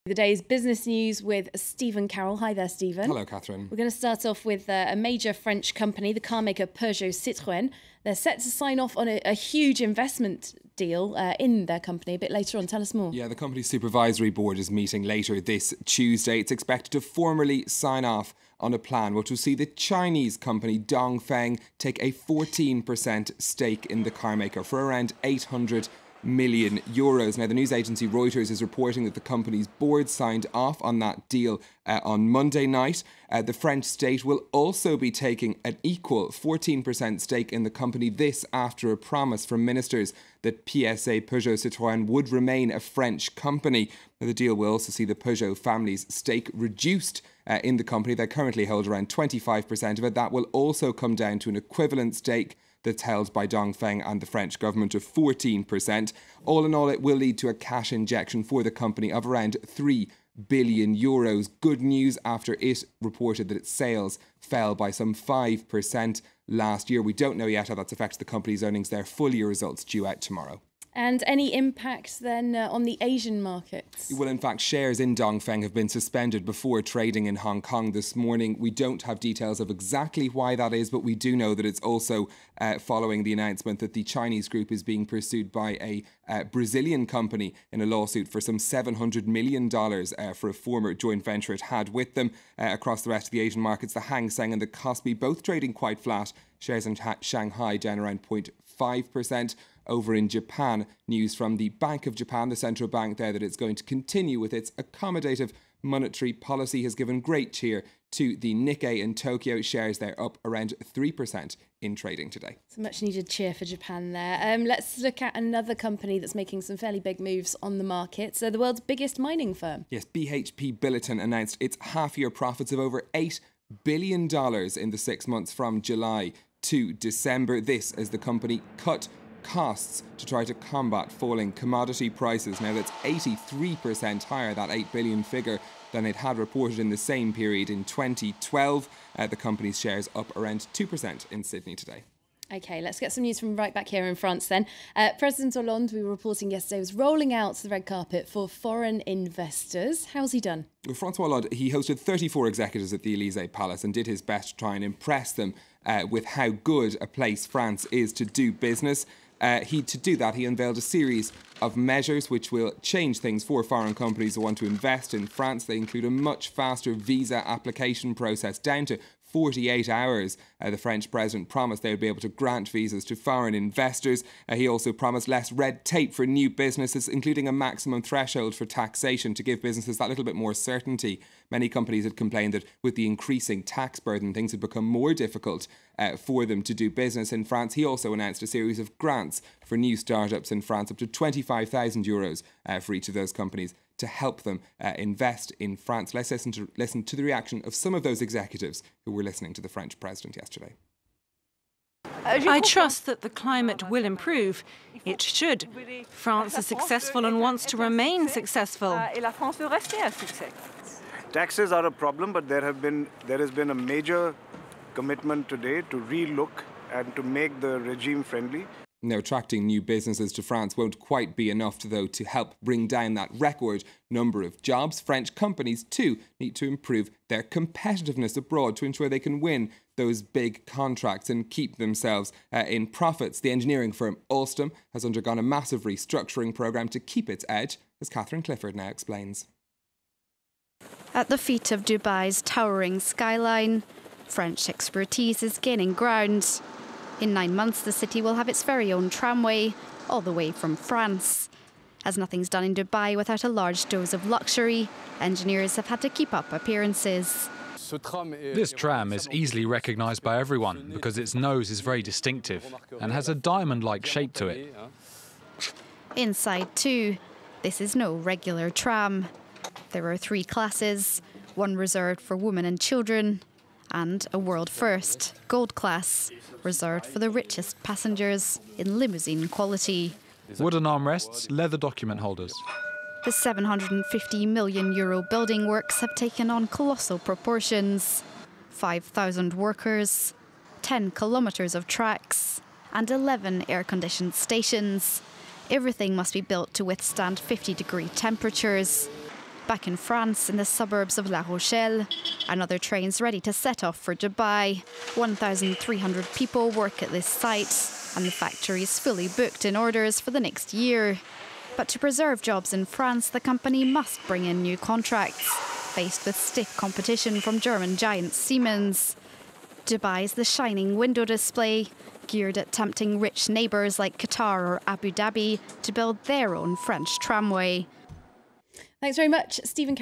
The day's business news with Stephen Carroll. Hi there, Stephen. Hello, Catherine. We're going to start off with a major French company, the car maker Peugeot Citroen. They're set to sign off on a huge investment deal in their company a bit later on. Tell us more. Yeah, the company's supervisory board is meeting later this Tuesday. It's expected to formally sign off on a plan which will see the Chinese company Dongfeng take a 14% stake in the car maker for around 800 million euros. Now, the news agency Reuters is reporting that the company's board signed off on that deal on Monday night. The French state will also be taking an equal 14% stake in the company, this after a promise from ministers that PSA Peugeot Citroen would remain a French company. Now, the deal will also see the Peugeot family's stake reduced in the company. They currently hold around 25% of it. That will also come down to an equivalent stake that's held by Dongfeng and the French government of 14%. All in all, it will lead to a cash injection for the company of around 3 billion euros. Good news after it reported that its sales fell by some 5% last year. We don't know yet how that's affected the company's earnings. Their full year results due out tomorrow. And any impact then on the Asian markets? Well, in fact, shares in Dongfeng have been suspended before trading in Hong Kong this morning. We don't have details of exactly why that is, but we do know that it's also following the announcement that the Chinese group is being pursued by a Brazilian company in a lawsuit for some $700 million for a former joint venture it had with them. Across the rest of the Asian markets, the Hang Seng and the Kospi both trading quite flat. Shares in Shanghai down around 0.5%. Over in Japan, news from the Bank of Japan, the central bank there, that it's going to continue with its accommodative monetary policy, has given great cheer to the Nikkei in Tokyo. Shares there up around 3% in trading today. So much needed cheer for Japan there. Let's look at another company that's making some fairly big moves on the market. So the world's biggest mining firm. Yes, BHP Billiton announced its half-year profits of over $8 billion in the 6 months from July to December. This as the company cut costs to try to combat falling commodity prices. Now, that's 83% higher, that 8 billion figure, than it had reported in the same period in 2012. The company's shares up around 2% in Sydney today. OK, let's get some news from right back here in France then. President Hollande, we were reporting yesterday, was rolling out the red carpet for foreign investors. How's he done? Well, François Hollande, he hosted 34 executives at the Élysée Palace and did his best to try and impress them with how good a place France is to do business. To do that, he unveiled a series of measures which will change things for foreign companies who want to invest in France. They include a much faster visa application process, down to 48 hours. The French president promised they would be able to grant visas to foreign investors. He also promised less red tape for new businesses, including a maximum threshold for taxation to give businesses that little bit more certainty. Many companies had complained that with the increasing tax burden, things had become more difficult for them to do business in France. He also announced a series of grants for new startups in France, up to 25,000 euros for each of those companies, to help them invest in France. Let's listen to the reaction of some of those executives who were listening to the French president yesterday. I trust that the climate will improve. It should. France is successful and wants to remain successful. Taxes are a problem, but there has been a major commitment today to re-look and to make the regime friendly. Now, attracting new businesses to France won't quite be enough, though, to help bring down that record number of jobs. French companies, too, need to improve their competitiveness abroad to ensure they can win those big contracts and keep themselves in profits. The engineering firm Alstom has undergone a massive restructuring programme to keep its edge, as Catherine Clifford now explains. At the feet of Dubai's towering skyline, French expertise is gaining ground. In 9 months, the city will have its very own tramway, all the way from France. As nothing's done in Dubai without a large dose of luxury, engineers have had to keep up appearances. This tram is easily recognised by everyone because its nose is very distinctive and has a diamond-like shape to it. Inside too, this is no regular tram. There are 3 classes, one reserved for women and children, and a world first, gold class, reserved for the richest passengers in limousine quality. Wooden armrests, leather document holders. The €750 million building works have taken on colossal proportions. 5,000 workers, 10 kilometres of tracks, and 11 air-conditioned stations. Everything must be built to withstand 50-degree temperatures. Back in France, in the suburbs of La Rochelle, another train's ready to set off for Dubai. 1,300 people work at this site, and the factory is fully booked in orders for the next year. But to preserve jobs in France, the company must bring in new contracts, faced with stiff competition from German giant Siemens. Dubai's the shining window display, geared at tempting rich neighbours like Qatar or Abu Dhabi to build their own French tramway. Thanks very much, Stephen.